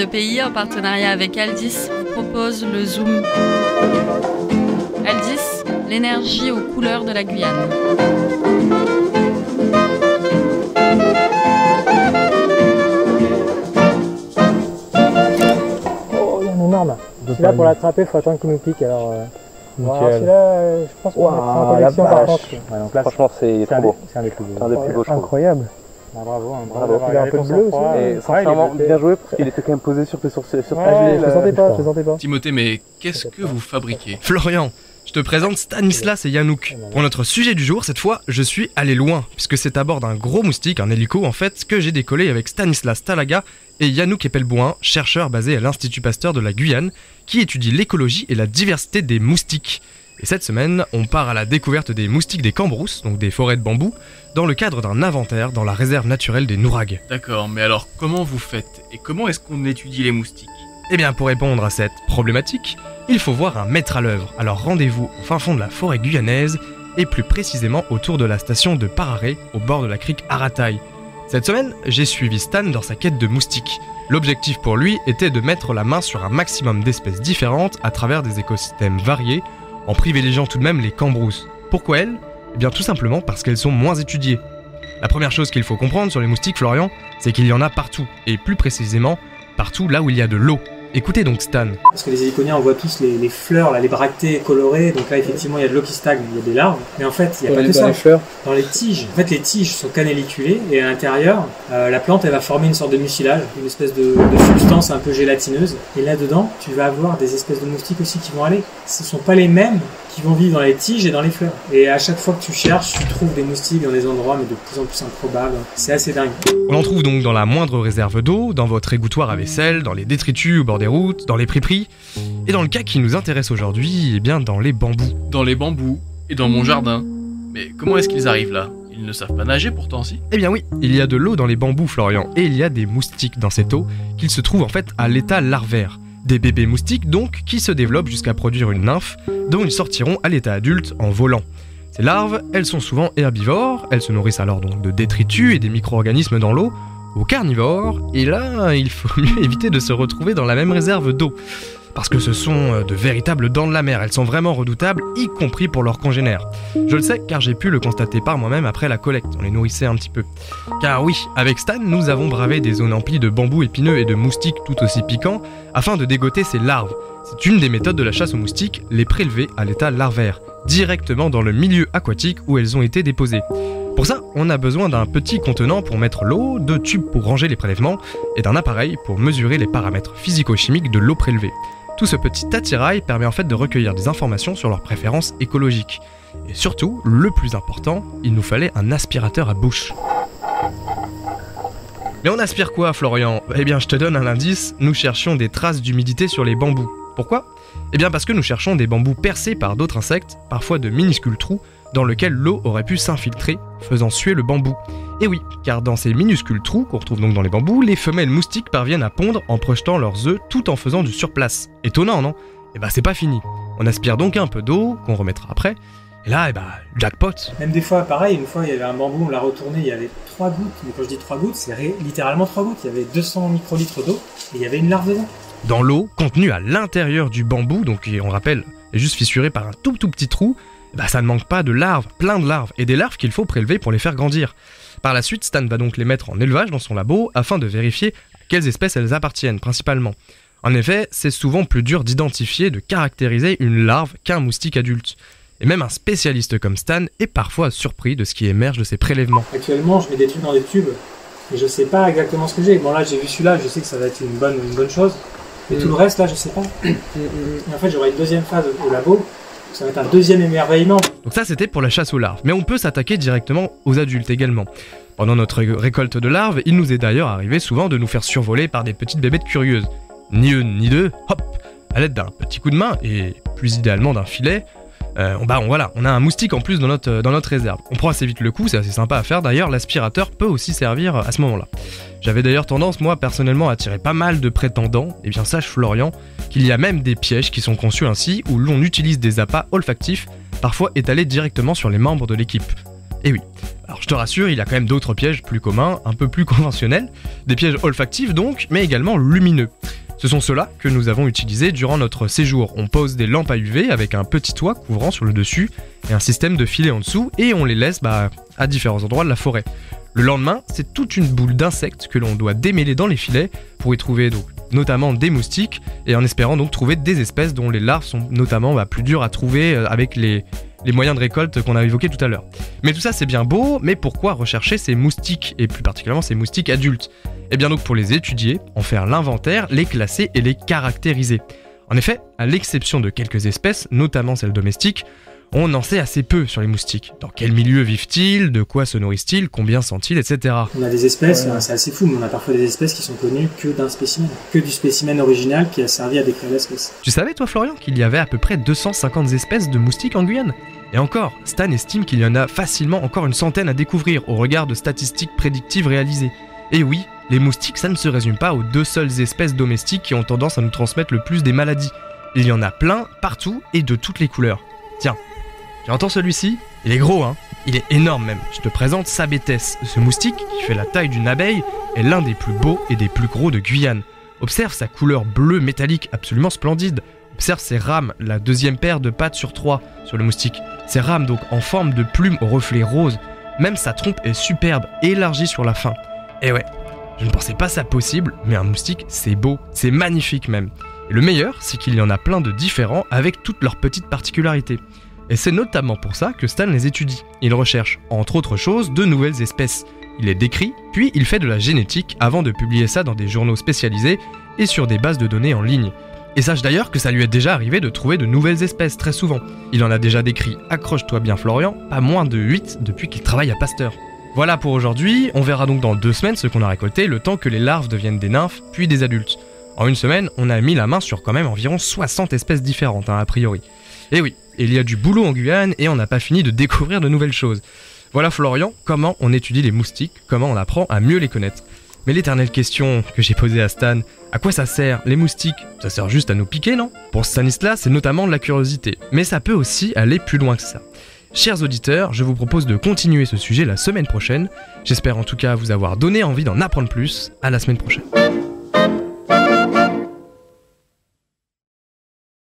Radio Pays, en partenariat avec Aldis, vous propose le Zoom. Aldis, l'énergie aux couleurs de la Guyane. Oh, il y en a énorme. Celui-là, pour l'attraper, il faut attendre qu'il nous pique. Alors, celui-là, je pense qu'on va mettre en collection par contre. Ouais, donc là, franchement, c'est trop beau. C'est un des plus beaux. C'est un des plus beaux, je trouve. Incroyable. Bravo. Il a un peu de bleu aussi. Et sincèrement, bien joué parce qu'il était quand même posé sur ta gilet. Je ne sentais pas. Timothée, mais qu'est-ce que vous fabriquez? Florian, je te présente Stanislas et Yannouk. Pour notre sujet du jour, cette fois, je suis allé loin, puisque c'est à bord d'un gros moustique, un hélico en fait, que j'ai décollé avec Stanislas Talaga et Yannouk Epelbouin, chercheurs basés à l'Institut Pasteur de la Guyane, qui étudie l'écologie et la diversité des moustiques. Et cette semaine, on part à la découverte des moustiques des Cambrousses, donc des forêts de bambou, dans le cadre d'un inventaire dans la réserve naturelle des Nouragues. D'accord, mais alors comment vous faites? Et comment est-ce qu'on étudie les moustiques? Eh bien, pour répondre à cette problématique, il faut voir un maître à l'œuvre. Alors rendez-vous au fin fond de la forêt guyanaise, et plus précisément autour de la station de Pararé, au bord de la crique Arataï. Cette semaine, j'ai suivi Stan dans sa quête de moustiques. L'objectif pour lui était de mettre la main sur un maximum d'espèces différentes à travers des écosystèmes variés, en privilégiant tout de même les Cambrousses. Pourquoi elles? Eh bien tout simplement parce qu'elles sont moins étudiées. La première chose qu'il faut comprendre sur les moustiques, Florian, c'est qu'il y en a partout, et plus précisément, partout là où il y a de l'eau. Écoutez donc Stan. Parce que les héliconiens, on voit tous les fleurs, là, les bractées colorées, donc là effectivement il y a de l'eau qui stagne, il y a des larves, mais en fait il n'y a pas que ça. Les fleurs. Dans les tiges, en fait les tiges sont canéliculées et à l'intérieur, la plante elle va former une sorte de mucilage, une espèce de substance un peu gélatineuse, et là-dedans tu vas avoir des espèces de moustiques aussi qui vont aller. Ce ne sont pas les mêmes qui vont vivre dans les tiges et dans les fleurs. Et à chaque fois que tu cherches, tu trouves des moustiques dans des endroits mais de plus en plus improbables. C'est assez dingue. On en trouve donc dans la moindre réserve d'eau, dans votre égouttoir à vaisselle, dans les détritus au bord des routes, dans les prairies, et dans le cas qui nous intéresse aujourd'hui, eh bien dans les bambous. Dans les bambous et dans mon jardin. Mais comment est-ce qu'ils arrivent là? Ils ne savent pas nager pourtant, si? Eh bien oui, il y a de l'eau dans les bambous, Florian, et il y a des moustiques dans cette eau, qu'ils se trouvent en fait à l'état larvaire. Des bébés moustiques donc, qui se développent jusqu'à produire une nymphe, dont ils sortiront à l'état adulte en volant. Ces larves, elles sont souvent herbivores, elles se nourrissent alors donc de détritus et des micro-organismes dans l'eau, ou carnivores, et là, il faut mieux éviter de se retrouver dans la même réserve d'eau. Parce que ce sont de véritables dents de la mer, elles sont vraiment redoutables, y compris pour leurs congénères. Je le sais car j'ai pu le constater par moi-même après la collecte, on les nourrissait un petit peu. Car oui, avec Stan, nous avons bravé des zones emplies de bambous épineux et de moustiques tout aussi piquants, afin de dégoter ces larves. C'est une des méthodes de la chasse aux moustiques, les prélever à l'état larvaire, directement dans le milieu aquatique où elles ont été déposées. Pour ça, on a besoin d'un petit contenant pour mettre l'eau, de tubes pour ranger les prélèvements, et d'un appareil pour mesurer les paramètres physico-chimiques de l'eau prélevée. Tout ce petit attirail permet en fait de recueillir des informations sur leurs préférences écologiques. Et surtout, le plus important, il nous fallait un aspirateur à bouche. Mais on aspire quoi, Florian? Eh bien, je te donne un indice, nous cherchions des traces d'humidité sur les bambous. Pourquoi? Eh bien parce que nous cherchons des bambous percés par d'autres insectes, parfois de minuscules trous, dans lesquels l'eau aurait pu s'infiltrer, faisant suer le bambou. Et oui, car dans ces minuscules trous qu'on retrouve donc dans les bambous, les femelles moustiques parviennent à pondre en projetant leurs œufs tout en faisant du surplace. Étonnant, non? Eh ben c'est pas fini. On aspire donc un peu d'eau, qu'on remettra après, et là, eh ben, jackpot. Même des fois, pareil, une fois il y avait un bambou, on l'a retourné, il y avait 3 gouttes, mais quand je dis 3 gouttes, c'est littéralement 3 gouttes, il y avait 200 microlitres d'eau, et il y avait une larve dedans. Dans l'eau, contenue à l'intérieur du bambou, donc on rappelle, est juste fissurée par un tout petit trou, bah ça ne manque pas de larves, plein de larves, et des larves qu'il faut prélever pour les faire grandir. Par la suite, Stan va donc les mettre en élevage dans son labo afin de vérifier à quelles espèces elles appartiennent principalement. En effet, c'est souvent plus dur d'identifier, de caractériser une larve qu'un moustique adulte. Et même un spécialiste comme Stan est parfois surpris de ce qui émerge de ces prélèvements. Actuellement, je mets des trucs dans des tubes, et je sais pas exactement ce que j'ai. Bon là, j'ai vu celui-là, je sais que ça va être une bonne chose, mais tout le reste là, je sais pas. Et en fait, j'aurai une deuxième phase au labo. Ça va être un deuxième émerveillement. Donc ça c'était pour la chasse aux larves, mais on peut s'attaquer directement aux adultes également. Pendant notre récolte de larves, il nous est d'ailleurs arrivé souvent de nous faire survoler par des petites bébêtes curieuses. Ni une ni deux, hop, à l'aide d'un petit coup de main, et plus idéalement d'un filet, on a un moustique en plus dans notre réserve. On prend assez vite le coup, c'est assez sympa à faire, d'ailleurs l'aspirateur peut aussi servir à ce moment-là. J'avais d'ailleurs tendance, moi, personnellement, à attirer pas mal de prétendants, et bien sache Florian, qu'il y a même des pièges qui sont conçus ainsi, où l'on utilise des appâts olfactifs, parfois étalés directement sur les membres de l'équipe. Et oui, Alors je te rassure, il y a quand même d'autres pièges plus communs, un peu plus conventionnels, des pièges olfactifs donc, mais également lumineux. Ce sont ceux-là que nous avons utilisés durant notre séjour. On pose des lampes à UV avec un petit toit couvrant sur le dessus et un système de filets en dessous et on les laisse à différents endroits de la forêt. Le lendemain, c'est toute une boule d'insectes que l'on doit démêler dans les filets pour y trouver donc notamment des moustiques et en espérant donc trouver des espèces dont les larves sont notamment plus dures à trouver avec les moyens de récolte qu'on a évoqués tout à l'heure. Mais tout ça c'est bien beau, mais pourquoi rechercher ces moustiques, et plus particulièrement ces moustiques adultes? Et bien donc pour les étudier, en faire l'inventaire, les classer et les caractériser. En effet, à l'exception de quelques espèces, notamment celles domestiques, on en sait assez peu sur les moustiques. Dans quel milieu vivent-ils, de quoi se nourrissent-ils, combien sont-ils, etc. On a des espèces, c'est assez fou, mais on a parfois des espèces qui sont connues que d'un spécimen, que du spécimen original qui a servi à décrire l'espèce. Tu savais toi Florian qu'il y avait à peu près 250 espèces de moustiques en Guyane? Et encore, Stan estime qu'il y en a facilement encore une centaine à découvrir au regard de statistiques prédictives réalisées. Et oui, les moustiques ça ne se résume pas aux 2 seules espèces domestiques qui ont tendance à nous transmettre le plus des maladies. Il y en a plein, partout et de toutes les couleurs. Tiens, tu entends celui-ci? Il est gros hein? Il est énorme même. Je te présente Sabétès. Ce moustique, qui fait la taille d'une abeille, est l'un des plus beaux et des plus gros de Guyane. Observe sa couleur bleue métallique absolument splendide. Observe ses rames, la deuxième paire de pattes sur 3 sur le moustique. Ses rames donc en forme de plume au reflet rose. Même sa trompe est superbe, élargie sur la fin. Et ouais, je ne pensais pas ça possible, mais un moustique c'est beau, c'est magnifique même. Et le meilleur, c'est qu'il y en a plein de différents avec toutes leurs petites particularités. Et c'est notamment pour ça que Stan les étudie. Il recherche, entre autres choses, de nouvelles espèces. Il les décrit, puis il fait de la génétique avant de publier ça dans des journaux spécialisés et sur des bases de données en ligne. Et sache d'ailleurs que ça lui est déjà arrivé de trouver de nouvelles espèces très souvent. Il en a déjà décrit, accroche-toi bien Florian, pas moins de 8 depuis qu'il travaille à Pasteur. Voilà pour aujourd'hui, on verra donc dans 2 semaines ce qu'on a récolté, le temps que les larves deviennent des nymphes, puis des adultes. En une semaine, on a mis la main sur quand même environ 60 espèces différentes, a priori. Et oui, il y a du boulot en Guyane et on n'a pas fini de découvrir de nouvelles choses. Voilà Florian, comment on étudie les moustiques, comment on apprend à mieux les connaître. Mais l'éternelle question que j'ai posée à Stan, à quoi ça sert les moustiques? Ça sert juste à nous piquer, non? Pour Stanislas, c'est notamment de la curiosité, mais ça peut aussi aller plus loin que ça. Chers auditeurs, je vous propose de continuer ce sujet la semaine prochaine. J'espère en tout cas vous avoir donné envie d'en apprendre plus. À la semaine prochaine.